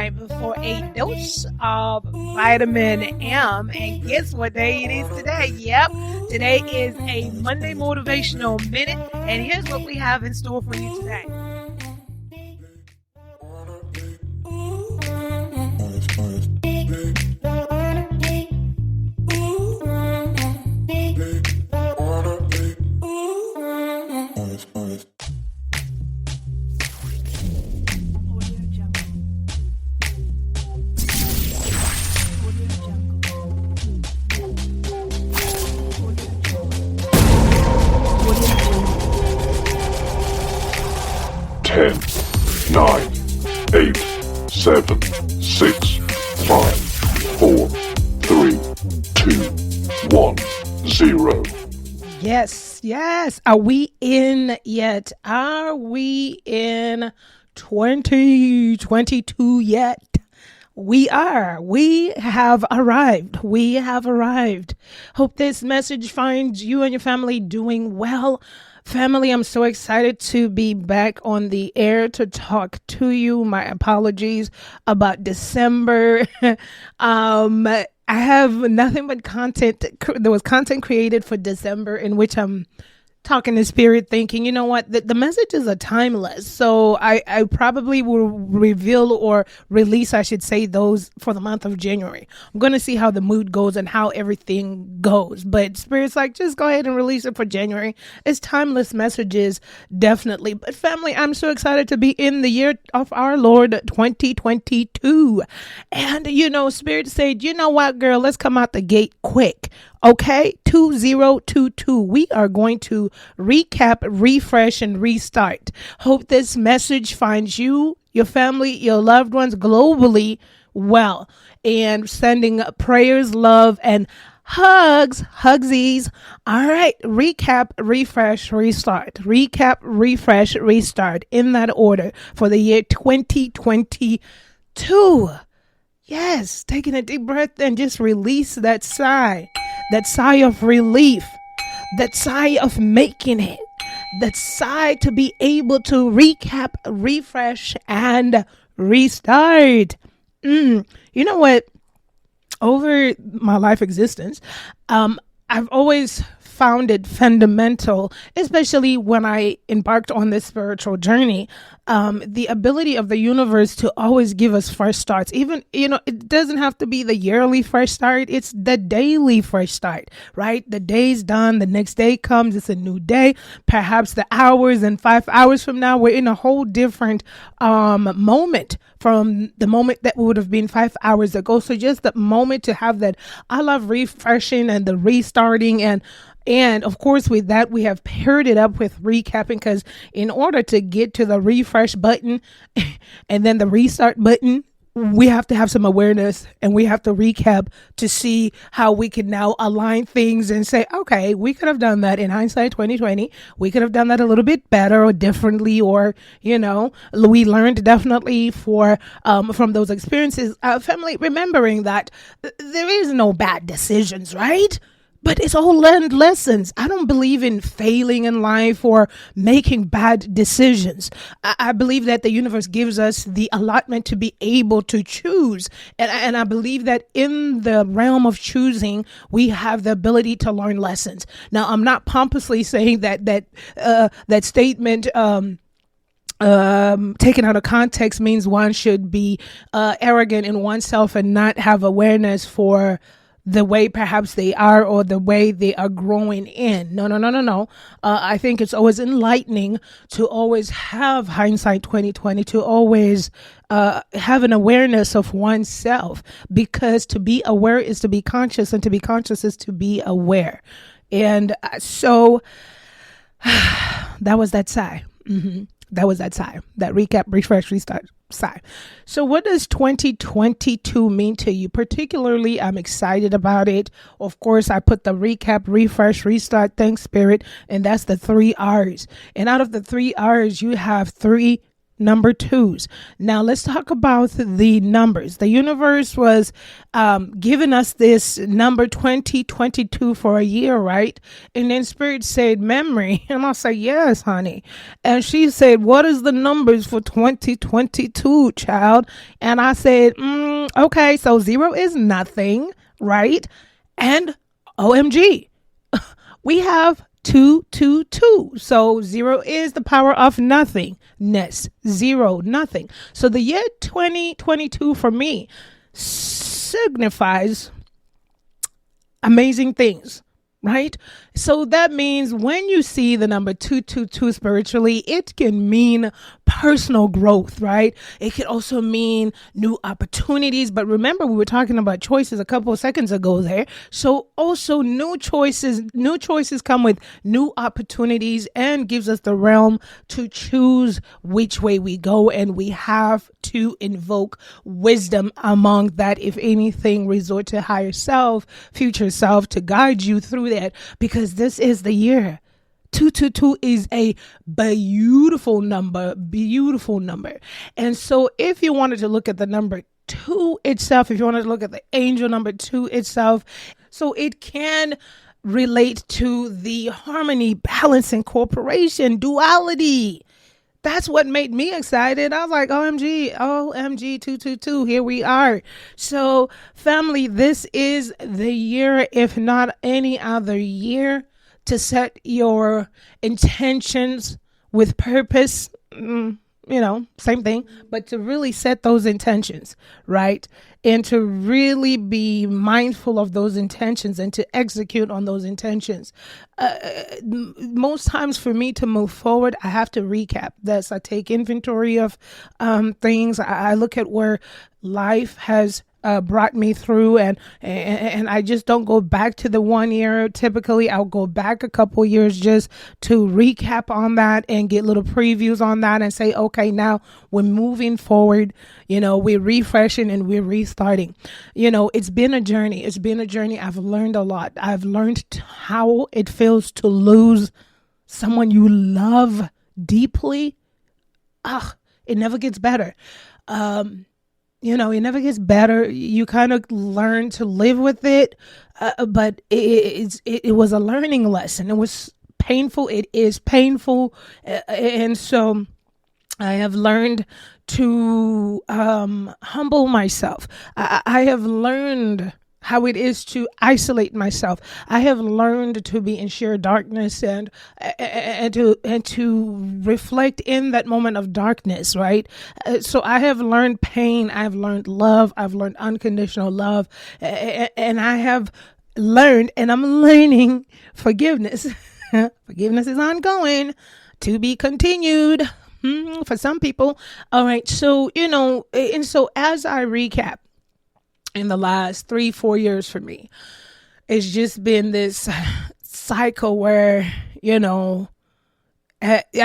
time for a dose of vitamin M. And guess what day it is today? Yep, today is a Monday Motivational Minute. And here's what we have in store for you today. 10, 9, 8, 7, 6, 5, 4, 3, 2, 1, 0. Yes. Are we in yet? Are we in 2022 yet? We are. We have arrived. Hope this message finds you and your family doing well. Family, I'm so excited to be back on the air to talk to you. My apologies about December. I have nothing but content. There was content created for December in which I'm talking to spirit, thinking, you know what, the messages are timeless. So I probably will reveal or release, I should say, those for the month of January. I'm going to see how the mood goes and how everything goes. But spirit's like, just go ahead and release it for January. It's timeless messages, definitely. But family, I'm so excited to be in the year of our Lord 2022. And, spirit said, you know what, girl, let's come out the gate quick. Okay, 2022. We are going to recap, refresh, and restart. Hope this message finds you, your family, your loved ones globally well. And sending prayers, love, and hugsies. All right, recap, refresh, restart. Recap, refresh, restart. In that order for the year 2022. Yes, taking a deep breath and just release that sigh of relief, that sigh of making it, that sigh to be able to recap, refresh, and restart. You know what? Over my life existence, I've always found it fundamental, especially when I embarked on this spiritual journey, the ability of the universe to always give us fresh starts. Even, it doesn't have to be the yearly fresh start. It's the daily fresh start, right? The day's done. The next day comes. It's a new day. Perhaps the hours and 5 hours from now, we're in a whole different moment from the moment that would have been 5 hours ago. So just the moment to have that, I love refreshing and the restarting, and of course, with that, we have paired it up with recapping, because in order to get to the refresh button and then the restart button, we have to have some awareness, and we have to recap to see how we can now align things and say, okay, we could have done that in hindsight 2020. We could have done that a little bit better or differently, or, we learned definitely from those experiences. Family, remembering that there is no bad decisions, right? But it's all learned lessons. I don't believe in failing in life or making bad decisions. I believe that the universe gives us the allotment to be able to choose. And I believe that in the realm of choosing, we have the ability to learn lessons. Now, I'm not pompously saying that statement, taken out of context, means one should be arrogant in oneself and not have awareness for the way perhaps they are or the way they are growing in. No. I think it's always enlightening to always have hindsight 2020, to always have an awareness of oneself, because to be aware is to be conscious, and to be conscious is to be aware. And so that was that sigh. That was that sigh, that recap, refresh, restart sigh. So what does 2022 mean to you? Particularly, I'm excited about it. Of course, I put the recap, refresh, restart, thanks, spirit, and that's the 3 R's. And out of the 3 R's, you have 3 number twos. Now let's talk about the numbers. The universe was giving us this number 2022 for a year, right? And then Spirit said memory. And I said, yes, honey. And she said, what is the numbers for 2022, child? And I said, okay, so 0 is nothing, right? And OMG, we have 222. So 0 is the power of nothingness. 0, nothing. So the year 2022 for me signifies amazing things, right? So that means when you see the number 222 spiritually, it can mean personal growth, right? It could also mean new opportunities. But remember, we were talking about choices a couple of seconds ago there. So also new choices come with new opportunities and gives us the realm to choose which way we go. And we have to invoke wisdom among that. If anything, resort to higher self, future self to guide you through that, because this is the year. 222 is a beautiful number. And so if you wanted to look at the number 2 itself, if you wanted to look at the angel number 2 itself, so it can relate to the harmony, balance, incorporation, duality. That's what made me excited. I was like, OMG, 222, here we are. So family, this is the year, if not any other year, to set your intentions with purpose. Same thing, but to really set those intentions, right? And to really be mindful of those intentions and to execute on those intentions. Most times for me to move forward, I have to recap this. I take inventory of things. I look at where life has brought me through, and I just don't go back to the 1 year. Typically I'll go back a couple years just to recap on that and get little previews on that and say, okay, now we're moving forward, we're refreshing and we're restarting. It's been a journey. I've learned a lot. I've learned how it feels to lose someone you love deeply. It never gets better. It never gets better. You kind of learn to live with it, but it was a learning lesson. It was painful. It is painful, and so I have learned to humble myself. I have learned how it is to isolate myself. I have learned to be in sheer darkness and to reflect in that moment of darkness, right? So I have learned pain. I've learned love. I've learned unconditional love, and I have learned, and I'm learning forgiveness. Forgiveness is ongoing, to be continued for some people. All right. So, and so as I recap, in the last 3-4 years for me, it's just been this cycle where, I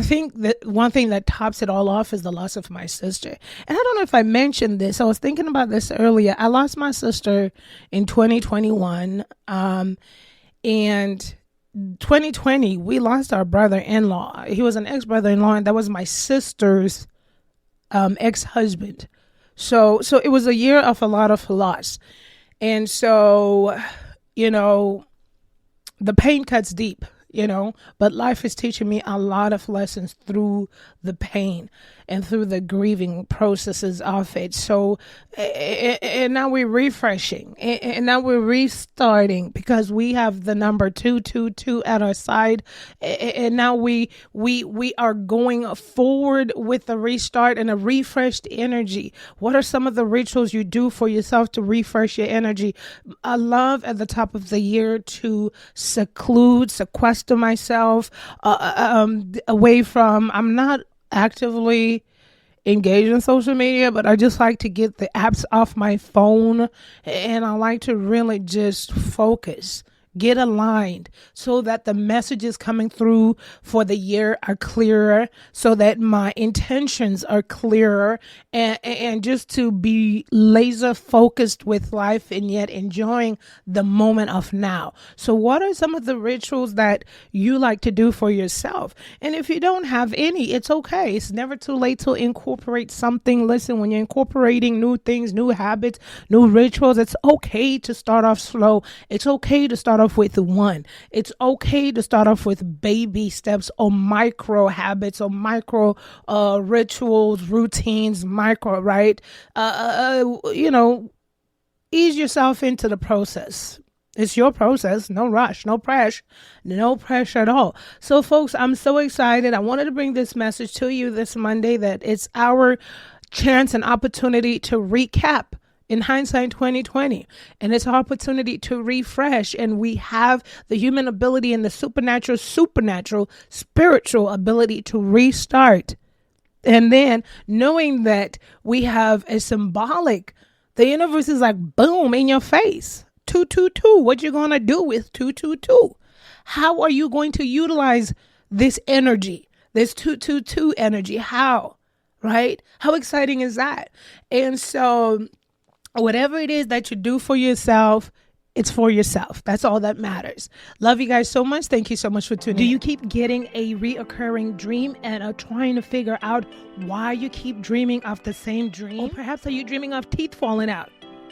think that one thing that tops it all off is the loss of my sister. And I don't know if I mentioned this. I was thinking about this earlier. I lost my sister in 2021. And 2020, we lost our brother-in-law. He was an ex-brother-in-law, and that was my sister's ex-husband. So it was a year of a lot of loss. And so, the pain cuts deep, but life is teaching me a lot of lessons through the pain and through the grieving processes of it. So, and now we're refreshing, and now we're restarting because we have the number 222 at our side. And now we are going forward with a restart and a refreshed energy. What are some of the rituals you do for yourself to refresh your energy? I love at the top of the year to sequester myself away from, I'm not actively engaged in social media, but I just like to get the apps off my phone, and I like to really just focus, get aligned so that the messages coming through for the year are clearer, so that my intentions are clearer, and just to be laser focused with life and yet enjoying the moment of now. So what are some of the rituals that you like to do for yourself? And if you don't have any, it's okay. It's never too late to incorporate something. Listen, when you're incorporating new things, new habits, new rituals, it's okay to start off slow. It's okay to start off with one. It's okay to start off with baby steps or micro habits or micro rituals, routines, right? Ease yourself into the process. It's your process. No rush, no pressure at all. So folks, I'm so excited. I wanted to bring this message to you this Monday that it's our chance and opportunity to recap in hindsight 2020, and it's an opportunity to refresh, and we have the human ability and the supernatural spiritual ability to restart. And then knowing that we have a symbolic, the universe is like boom in your face. 222. What you gonna do with 222? How are you going to utilize this energy, this 222 energy? How? Right? How exciting is that? And so whatever it is that you do for yourself, it's for yourself. That's all that matters. Love you guys so much. Thank you so much for tuning in. Do you keep getting a reoccurring dream and are trying to figure out why you keep dreaming of the same dream? Or perhaps are you dreaming of teeth falling out?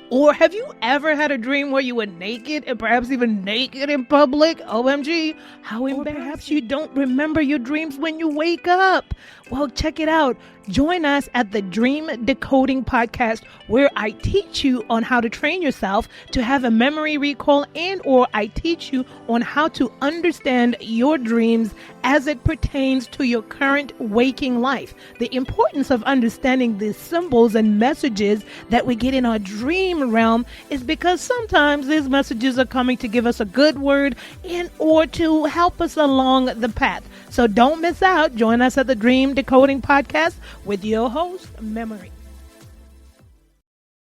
Or have you ever had a dream where you were naked and perhaps even naked in public? OMG, how embarrassing. Or perhaps you don't remember your dreams when you wake up. Well, check it out. Join us at the Dream Decoding podcast, where I teach you on how to train yourself to have a memory recall, and or I teach you on how to understand your dreams as it pertains to your current waking life. The importance of understanding the symbols and messages that we get in our dream realm is because sometimes these messages are coming to give us a good word and or to help us along the path. So don't miss out. Join us at the Dream Decoding podcast with your host, Memory.